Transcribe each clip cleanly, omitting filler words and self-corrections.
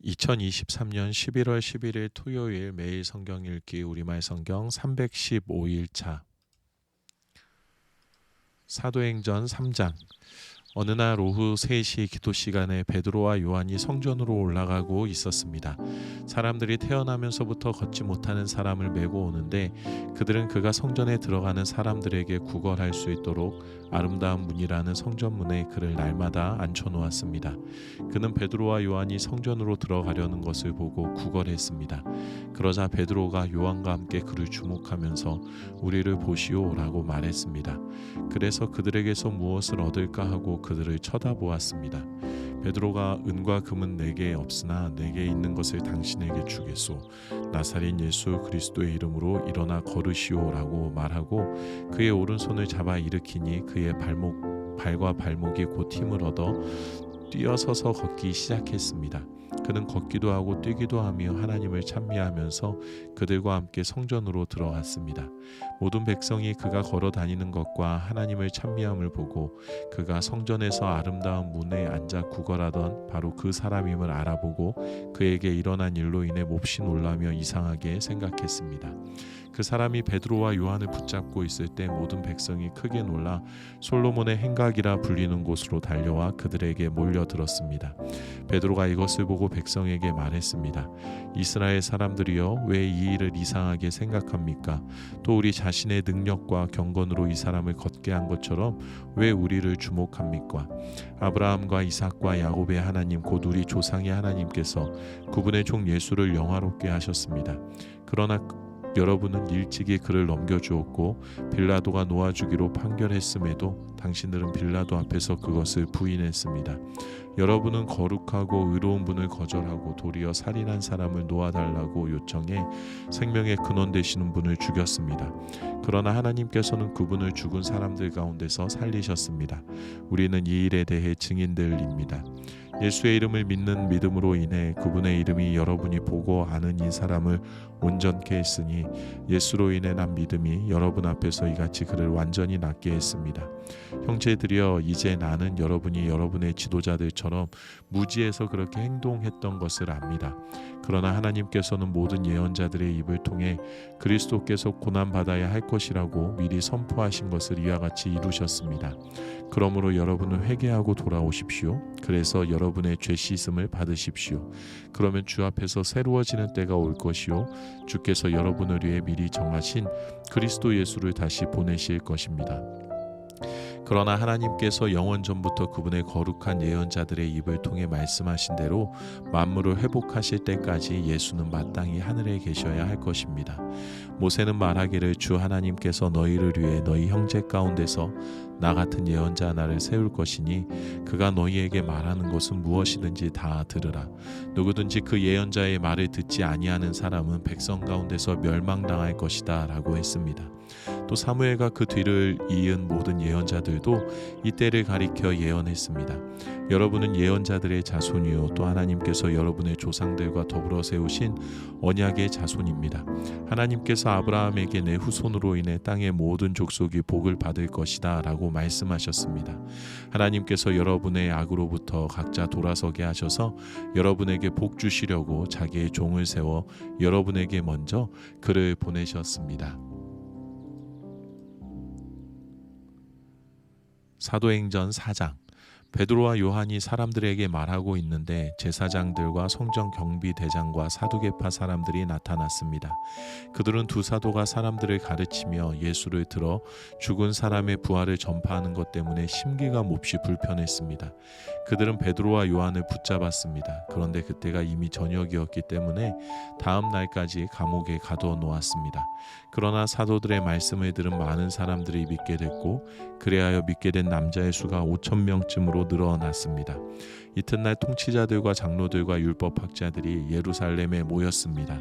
2023년 11월 11일 토요일 매일 성경 읽기 우리말 성경 315일차 사도행전 3장. 어느 날 오후 3시 기도 시간에 베드로와 요한이 성전으로 올라가고 있었습니다. 사람들이 태어나면서부터 걷지 못하는 사람을 메고 오는데 그들은 그가 성전에 들어가는 사람들에게 구걸할 수 있도록 아름다운 문이라는 성전문에 그를 날마다 앉혀놓았습니다. 그는 베드로와 요한이 성전으로 들어가려는 것을 보고 구걸했습니다. 그러자 베드로가 요한과 함께 그를 주목하면서 우리를 보시오라고 말했습니다. 그래서 그들에게서 무엇을 얻을까 하고 그들을 쳐다보았습니다. 베드로가 은과 금은 내게 없으나 내게 있는 것을 당신에게 주겠소. 나사렛 예수 그리스도의 이름으로 일어나 걸으시오라고 말하고 그의 오른손을 잡아 일으키니 그의 발과 발목이 곧 힘을 얻어 뛰어서서 걷기 시작했습니다. 그는 걷기도 하고 뛰기도 하며 하나님을 찬미하면서 그들과 함께 성전으로 들어갔습니다. 모든 백성이 그가 걸어 다니는 것과 하나님을 찬미함을 보고 그가 성전에서 아름다운 문에 앉아 구걸하던 바로 그 사람임을 알아보고 그에게 일어난 일로 인해 몹시 놀라며 이상하게 생각했습니다. 그 사람이 베드로와 요한을 붙잡고 있을 때 모든 백성이 크게 놀라 솔로몬의 행각이라 불리는 곳으로 달려와 그들에게 몰려들었습니다. 베드로가 이것을 보고 백성에게 말했습니다. 이스라엘 사람들이여 왜 이 일을 이상하게 생각합니까? 또 우리 자신의 능력과 경건으로 이 사람을 걷게 한 것처럼 왜 우리를 주목합니까? 아브라함과 이삭과 야곱의 하나님 곧 우리 조상의 하나님께서 그분의 종 예수를 영화롭게 하셨습니다. 그러나 여러분은 일찍이 그를 넘겨주었고 빌라도가 놓아주기로 판결했음에도 당신들은 빌라도 앞에서 그것을 부인했습니다. 여러분은 거룩하고 의로운 분을 거절하고 도리어 살인한 사람을 놓아달라고 요청해 생명의 근원 되시는 분을 죽였습니다. 그러나 하나님께서는 그분을 죽은 사람들 가운데서 살리셨습니다. 우리는 이 일에 대해 증인들입니다. 예수의 이름을 믿는 믿음으로 인해 그분의 이름이 여러분이 보고 아는 이 사람을 온전케 했으니 예수로 인해 난 믿음이 여러분 앞에서 이같이 그를 완전히 낫게 했습니다. 형제들이여 이제 나는 여러분이 여러분의 지도자들처럼 무지해서 그렇게 행동했던 것을 압니다. 그러나 하나님께서는 모든 예언자들의 입을 통해 그리스도께서 고난받아야 할 것이라고 미리 선포하신 것을 이와 같이 이루셨습니다. 그러므로 여러분은 회개하고 돌아오십시오. 그래서 여러분의 죄 씻음을 받으십시오. 그러면 주 앞에서 새로워지는 때가 올 것이요 주께서 여러분을 위해 미리 정하신 그리스도 예수를 다시 보내실 것입니다. 그러나 하나님께서 영원 전부터 그분의 거룩한 예언자들의 입을 통해 말씀하신 대로 만물을 회복하실 때까지 예수는 마땅히 하늘에 계셔야 할 것입니다. 모세는 말하기를 주 하나님께서 너희를 위해 너희 형제 가운데서 나 같은 예언자 하나를 세울 것이니 그가 너희에게 말하는 것은 무엇이든지 다 들으라. 누구든지 그 예언자의 말을 듣지 아니하는 사람은 백성 가운데서 멸망당할 것이다 라고 했습니다. 또 사무엘과 그 뒤를 이은 모든 예언자들도 이때를 가리켜 예언했습니다. 여러분은 예언자들의 자손이요 또 하나님께서 여러분의 조상들과 더불어 세우신 언약의 자손입니다. 하나님께서 아브라함에게 내 후손으로 인해 땅의 모든 족속이 복을 받을 것이다 라고 말씀하셨습니다. 하나님께서 여러분의 악으로부터 각자 돌아서게 하셔서 여러분에게 복 주시려고 자기의 종을 세워 여러분에게 먼저 그를 보내셨습니다. 사도행전 4장. 베드로와 요한이 사람들에게 말하고 있는데 제사장들과 성전 경비대장과 사두개파 사람들이 나타났습니다. 그들은 두 사도가 사람들을 가르치며 예수를 들어 죽은 사람의 부활을 전파하는 것 때문에 심기가 몹시 불편했습니다. 그들은 베드로와 요한을 붙잡았습니다. 그런데 그때가 이미 저녁이었기 때문에 다음 날까지 감옥에 가두어 놓았습니다. 그러나 사도들의 말씀을 들은 많은 사람들이 믿게 됐고 그래하여 믿게 된 남자의 수가 5,000명쯤으로 늘어났습니다. 이튿날 통치자들과 장로들과 율법학자들이 예루살렘에 모였습니다.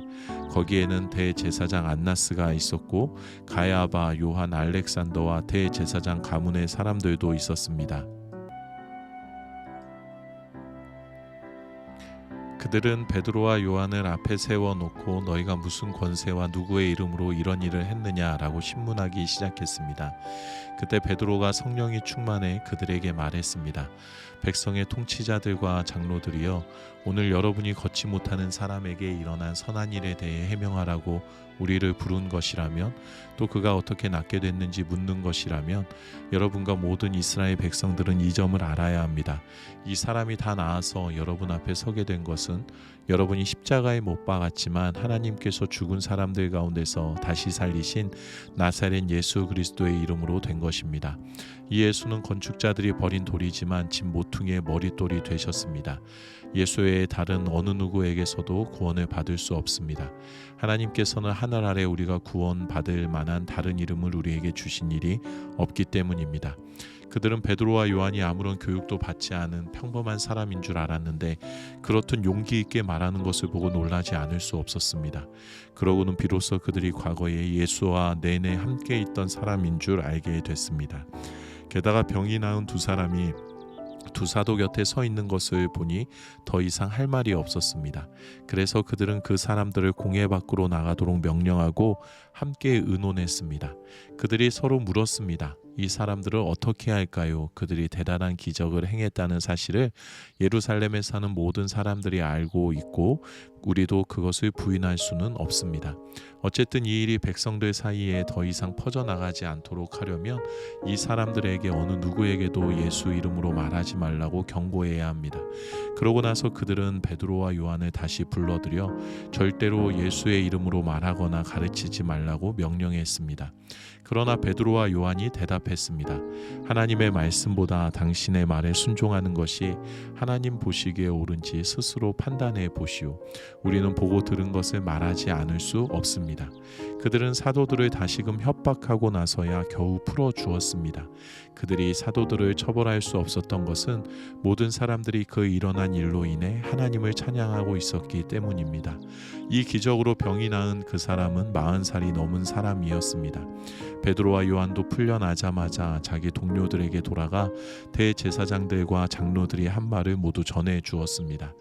거기에는 대제사장 안나스가 있었고 가야바, 요한, 알렉산더와 대제사장 가문의 사람들도 있었습니다. 그들은 베드로와 요한을 앞에 세워놓고 너희가 무슨 권세와 누구의 이름으로 이런 일을 했느냐라고 신문하기 시작했습니다. 그때 베드로가 성령이 충만해 그들에게 말했습니다. 백성의 통치자들과 장로들이여, 오늘 여러분이 걷지 못하는 사람에게 일어난 선한 일에 대해 해명하라고 우리를 부른 것이라면, 또 그가 어떻게 낫게 됐는지 묻는 것이라면, 여러분과 모든 이스라엘 백성들은 이 점을 알아야 합니다. 이 사람이 다 나아서 여러분 앞에 서게 된 것은 여러분이 십자가에 못 박았지만 하나님께서 죽은 사람들 가운데서 다시 살리신 나사렛 예수 그리스도의 이름으로 된 것입니다. 이 예수는 건축자들이 버린 돌이지만 집 모퉁이의 머릿돌이 되셨습니다. 예수 외에 다른 어느 누구에게서도 구원을 받을 수 없습니다. 하나님께서는 하늘 아래 우리가 구원받을 만한 다른 이름을 우리에게 주신 일이 없기 때문입니다. 그들은 베드로와 요한이 아무런 교육도 받지 않은 평범한 사람인 줄 알았는데, 그렇듯 용기 있게 말하는 것을 보고 놀라지 않을 수 없었습니다. 그러고는 비로소 그들이 과거에 예수와 내내 함께 있던 사람인 줄 알게 됐습니다. 게다가 병이 나은 두 사람이 두 사도 곁에 서 있는 것을 보니 더 이상 할 말이 없었습니다. 그래서 그들은 그 사람들을 공회 밖으로 나가도록 명령하고 함께 의논했습니다. 그들이 서로 물었습니다. 이 사람들을 어떻게 할까요? 그들이 대단한 기적을 행했다는 사실을 예루살렘에 사는 모든 사람들이 알고 있고 우리도 그것을 부인할 수는 없습니다. 어쨌든 이 일이 백성들 사이에 더 이상 퍼져나가지 않도록 하려면 이 사람들에게 어느 누구에게도 예수 이름으로 말하지 말라고 경고해야 합니다. 그러고 나서 그들은 베드로와 요한을 다시 불러들여 절대로 예수의 이름으로 말하거나 가르치지 말라고 명령했습니다. 그러나 베드로와 요한이 대답했습니다. 하나님의 말씀보다 당신의 말에 순종하는 것이 하나님 보시기에 옳은지 스스로 판단해 보시오. 우리는 보고 들은 것을 말하지 않을 수 없습니다. 그들은 사도들을 다시금 협박하고 나서야 겨우 풀어주었습니다. 그들이 사도들을 처벌할 수 없었던 것은 모든 사람들이 그 일어난 일로 인해 하나님을 찬양하고 있었기 때문입니다. 이 기적으로 병이 나은 그 사람은 40살이 넘은 사람이었습니다. 베드로와 요한도 풀려나자마자 자기 동료들에게 돌아가 대제사장들과 장로들이 한 말을 모두 전해 주었습니다.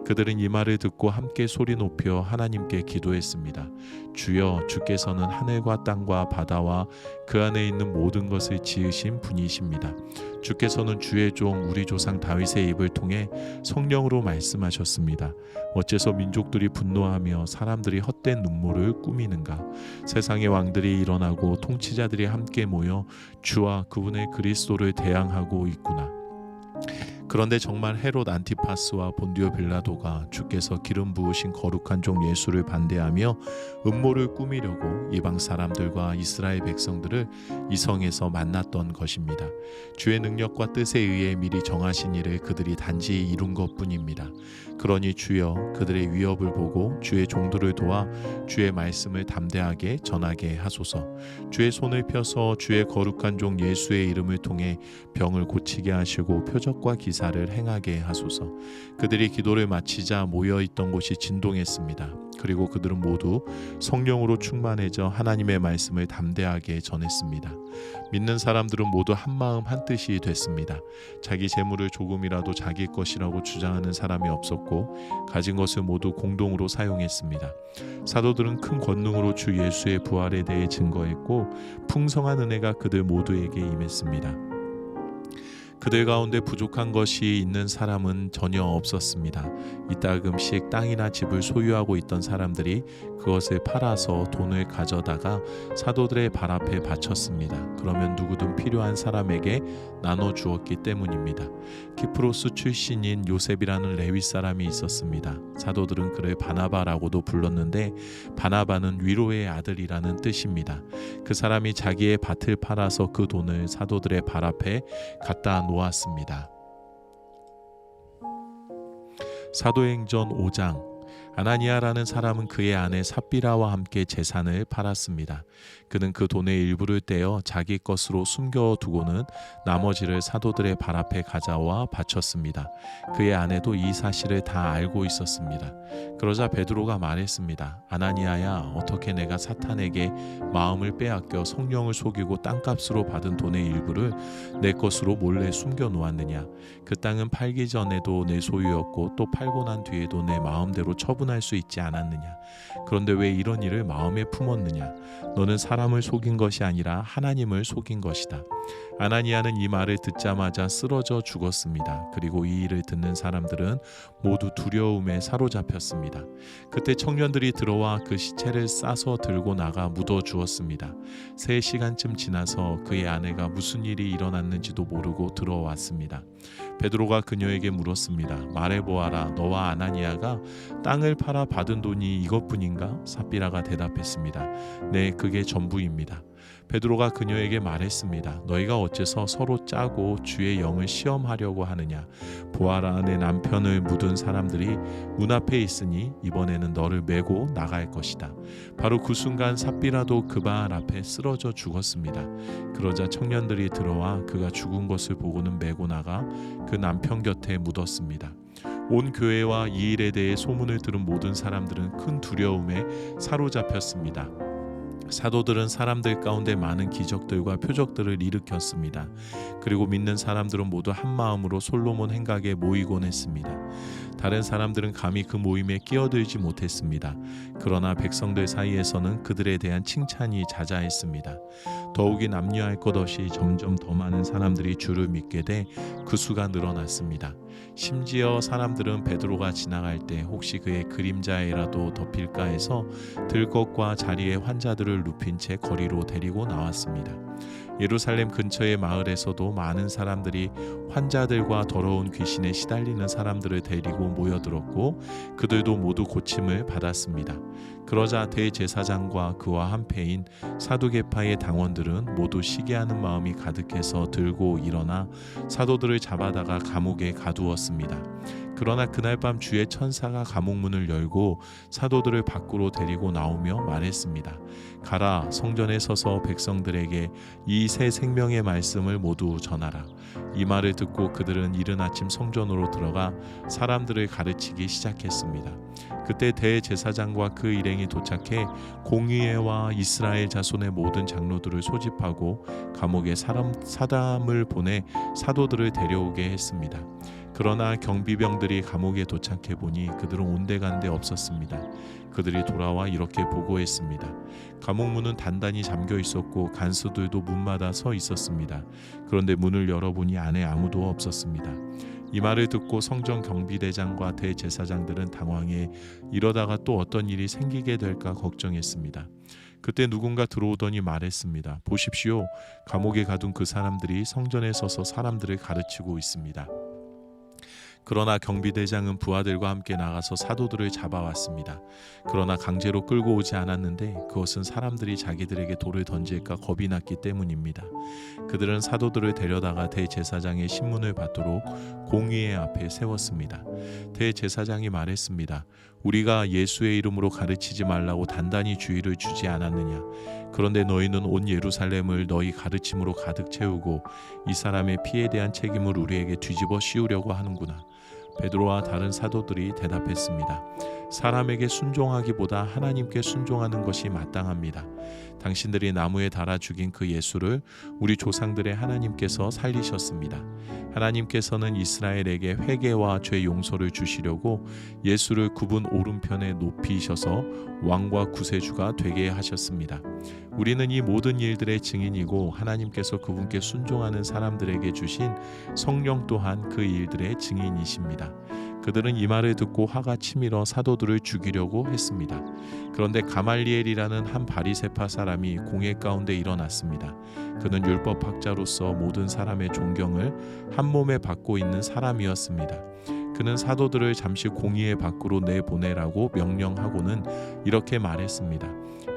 그들은 이 말을 듣고 함께 소리 높여 하나님께 기도했습니다. 주여, 주께서는 하늘과 땅과 바다와 그 안에 있는 모든 것을 지으신 분이십니다. 주께서는 주의 종 우리 조상 다윗의 입을 통해 성령으로 말씀하셨습니다. 어째서 민족들이 분노하며 사람들이 헛된 눈물을 꾸미는가? 세상의 왕들이 일어나고 통치자들이 함께 모여 주와 그분의 그리스도를 대항하고 있구나. 그런데 정말 헤롯 안티파스와 본디오 빌라도가 주께서 기름 부으신 거룩한 종 예수를 반대하며 음모를 꾸미려고 이방 사람들과 이스라엘 백성들을 이 성에서 만났던 것입니다. 주의 능력과 뜻에 의해 미리 정하신 일을 그들이 단지 이룬 것뿐입니다. 그러니 주여, 그들의 위협을 보고 주의 종들을 도와 주의 말씀을 담대하게 전하게 하소서. 주의 손을 펴서 주의 거룩한 종 예수의 이름을 통해 병을 고치게 하시고 표적과 기사를 행하게 하소서. 그들이 기도를 마치자 모여있던 곳이 진동했습니다. 그리고 그들은 모두 성령으로 충만해져 하나님의 말씀을 담대하게 전했습니다. 믿는 사람들은 모두 한마음 한뜻이 됐습니다. 자기 재물을 조금이라도 자기 것이라고 주장하는 사람이 없었고 가진 것을 모두 공동으로 사용했습니다. 사도들은 큰 권능으로 주 예수의 부활에 대해 증거했고 풍성한 은혜가 그들 모두에게 임했습니다. 그들 가운데 부족한 것이 있는 사람은 전혀 없었습니다. 이따금씩 땅이나 집을 소유하고 있던 사람들이 그것을 팔아서 돈을 가져다가 사도들의 발 앞에 바쳤습니다. 그러면 누구든 필요한 사람에게 나눠주었기 때문입니다. 키프로스 출신인 요셉이라는 레위 사람이 있었습니다. 사도들은 그를 바나바라고도 불렀는데 바나바는 위로의 아들이라는 뜻입니다. 그 사람이 자기의 밭을 팔아서 그 돈을 사도들의 발 앞에 갖다 놓았습니다. 사도행전 5장. 아나니아라는 사람은 그의 아내 삽비라와 함께 재산을 팔았습니다. 그는 그 돈의 일부를 떼어 자기 것으로 숨겨두고는 나머지를 사도들의 발 앞에 가져와 바쳤습니다. 그의 아내도 이 사실을 다 알고 있었습니다. 그러자 베드로가 말했습니다. 아나니아야, 어떻게 내가 사탄에게 마음을 빼앗겨 성령을 속이고 땅값으로 받은 돈의 일부를 내 것으로 몰래 숨겨 놓았느냐? 그 땅은 팔기 전에도 내 소유였고 또 팔고 난 뒤에도 내 마음대로 처분할 수 있지 않았느냐? 그런데 왜 이런 일을 마음에 품었느냐? 너는 사람을 속인 것이 아니라 하나님을 속인 것이다. 아나니아는 이 말을 듣자마자 쓰러져 죽었습니다. 그리고 이 일을 듣는 사람들은 모두 두려움에 사로잡혔습니다. 그때 청년들이 들어와 그 시체를 싸서 들고 나가 묻어 주었습니다. 3시간쯤 지나서 그의 아내가 무슨 일이 일어났는지도 모르고 들어왔습니다. 베드로가 그녀에게 물었습니다. 말해보아라, 너와 아나니아가 땅을 팔아 받은 돈이 이것뿐인가? 삽비라가 대답했습니다. 네, 그게 전부입니다. 베드로가 그녀에게 말했습니다. 너희가 어째서 서로 짜고 주의 영을 시험하려고 하느냐? 보아라, 내 남편을 묻은 사람들이 문 앞에 있으니 이번에는 너를 메고 나갈 것이다. 바로 그 순간 삽비라도 그 발 앞에 쓰러져 죽었습니다. 그러자 청년들이 들어와 그가 죽은 것을 보고는 메고 나가 그 남편 곁에 묻었습니다. 온 교회와 이 일에 대해 소문을 들은 모든 사람들은 큰 두려움에 사로잡혔습니다. 사도들은 사람들 가운데 많은 기적들과 표적들을 일으켰습니다. 그리고 믿는 사람들은 모두 한 마음으로 솔로몬 행각에 모이곤 했습니다. 다른 사람들은 감히 그 모임에 끼어들지 못했습니다. 그러나 백성들 사이에서는 그들에 대한 칭찬이 자자했습니다. 더욱이 남녀할 것 없이 점점 더 많은 사람들이 주를 믿게 돼 그 수가 늘어났습니다. 심지어 사람들은 베드로가 지나갈 때 혹시 그의 그림자에라도 덮일까 해서 들것과 자리에 환자들을 눕힌 채 거리로 데리고 나왔습니다. 예루살렘 근처의 마을에서도 많은 사람들이 환자들과 더러운 귀신에 시달리는 사람들을 데리고 모여들었고 그들도 모두 고침을 받았습니다. 그러자 대제사장과 그와 한패인 사두개파의 당원들은 모두 시기하는 마음이 가득해서 들고 일어나 사도들을 잡아다가 감옥에 가두었습니다. 그러나 그날 밤 주의 천사가 감옥 문을 열고 사도들을 밖으로 데리고 나오며 말했습니다. 가라, 성전에 서서 백성들에게 이 새 생명의 말씀을 모두 전하라. 이 말을 듣고 그들은 이른 아침 성전으로 들어가 사람들을 가르치기 시작했습니다. 그때 대제사장과 그 일행이 도착해 공의회와 이스라엘 자손의 모든 장로들을 소집하고 감옥에 사람을 보내 사도들을 데려오게 했습니다. 그러나 경비병들이 감옥에 도착해 보니 그들은 온데간데 없었습니다. 그들이 돌아와 이렇게 보고했습니다. 감옥 문은 단단히 잠겨 있었고 간수들도 문마다 서 있었습니다. 그런데 문을 열어보니 안에 아무도 없었습니다. 이 말을 듣고 성전 경비대장과 대제사장들은 당황해 이러다가 또 어떤 일이 생기게 될까 걱정했습니다. 그때 누군가 들어오더니 말했습니다. 보십시오. 감옥에 가둔 그 사람들이 성전에 서서 사람들을 가르치고 있습니다. 그러나 경비대장은 부하들과 함께 나가서 사도들을 잡아왔습니다. 그러나 강제로 끌고 오지 않았는데 그것은 사람들이 자기들에게 돌을 던질까 겁이 났기 때문입니다. 그들은 사도들을 데려다가 대제사장의 신문을 받도록 공의회 앞에 세웠습니다. 대제사장이 말했습니다. 우리가 예수의 이름으로 가르치지 말라고 단단히 주의를 주지 않았느냐? 그런데 너희는 온 예루살렘을 너희 가르침으로 가득 채우고 이 사람의 피에 대한 책임을 우리에게 뒤집어 씌우려고 하는구나. 베드로와 다른 사도들이 대답했습니다. 사람에게 순종하기보다 하나님께 순종하는 것이 마땅합니다. 당신들이 나무에 달아 죽인 그 예수를 우리 조상들의 하나님께서 살리셨습니다. 하나님께서는 이스라엘에게 회개와 죄 용서를 주시려고 예수를 그분 오른편에 높이셔서 왕과 구세주가 되게 하셨습니다. 우리는 이 모든 일들의 증인이고 하나님께서 그분께 순종하는 사람들에게 주신 성령 또한 그 일들의 증인이십니다. 그들은 이 말을 듣고 화가 치밀어 사도들을 죽이려고 했습니다. 그런데 가말리엘이라는 한 바리새파 사람이 공회 가운데 일어났습니다. 그는 율법학자로서 모든 사람의 존경을 한 몸에 받고 있는 사람이었습니다. 그는 사도들을 잠시 공의회 밖으로 내보내라고 명령하고는 이렇게 말했습니다.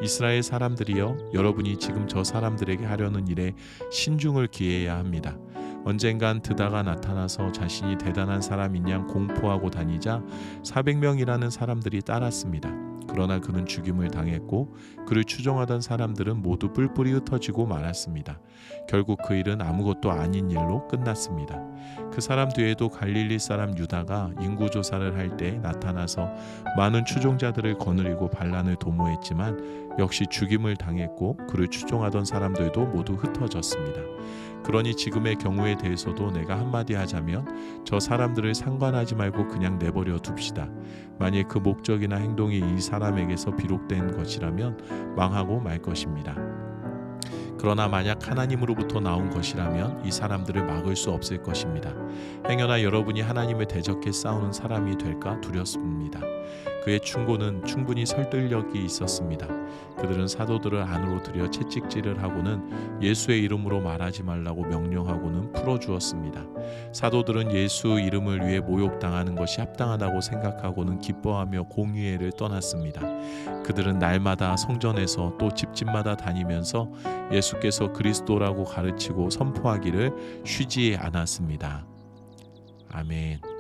이스라엘 사람들이여, 여러분이 지금 저 사람들에게 하려는 일에 신중을 기해야 합니다. 언젠간 드다가 나타나서 자신이 대단한 사람인 양 공포하고 다니자 400명이라는 사람들이 따랐습니다. 그러나 그는 죽임을 당했고 그를 추종하던 사람들은 모두 뿔뿔이 흩어지고 말았습니다. 결국 그 일은 아무것도 아닌 일로 끝났습니다. 그 사람 뒤에도 갈릴리 사람 유다가 인구조사를 할 때 나타나서 많은 추종자들을 거느리고 반란을 도모했지만 역시 죽임을 당했고 그를 추종하던 사람들도 모두 흩어졌습니다. 그러니 지금의 경우에 대해서도 내가 한마디 하자면 저 사람들을 상관하지 말고 그냥 내버려 둡시다. 만일 그 목적이나 행동이 이 사람에게서 비롯된 것이라면 망하고 말 것입니다. 그러나 만약 하나님으로부터 나온 것이라면 이 사람들을 막을 수 없을 것입니다. 행여나 여러분이 하나님을 대적해 싸우는 사람이 될까 두렵습니다. 그의 충고는 충분히 설득력이 있었습니다. 그들은 사도들을 안으로 들여 채찍질을 하고는 예수의 이름으로 말하지 말라고 명령하고는 풀어주었습니다. 사도들은 예수 이름을 위해 모욕당하는 것이 합당하다고 생각하고는 기뻐하며 공의회를 떠났습니다. 그들은 날마다 성전에서 또 집집마다 다니면서 예수께서 그리스도라고 가르치고 선포하기를 쉬지 않았습니다. 아멘.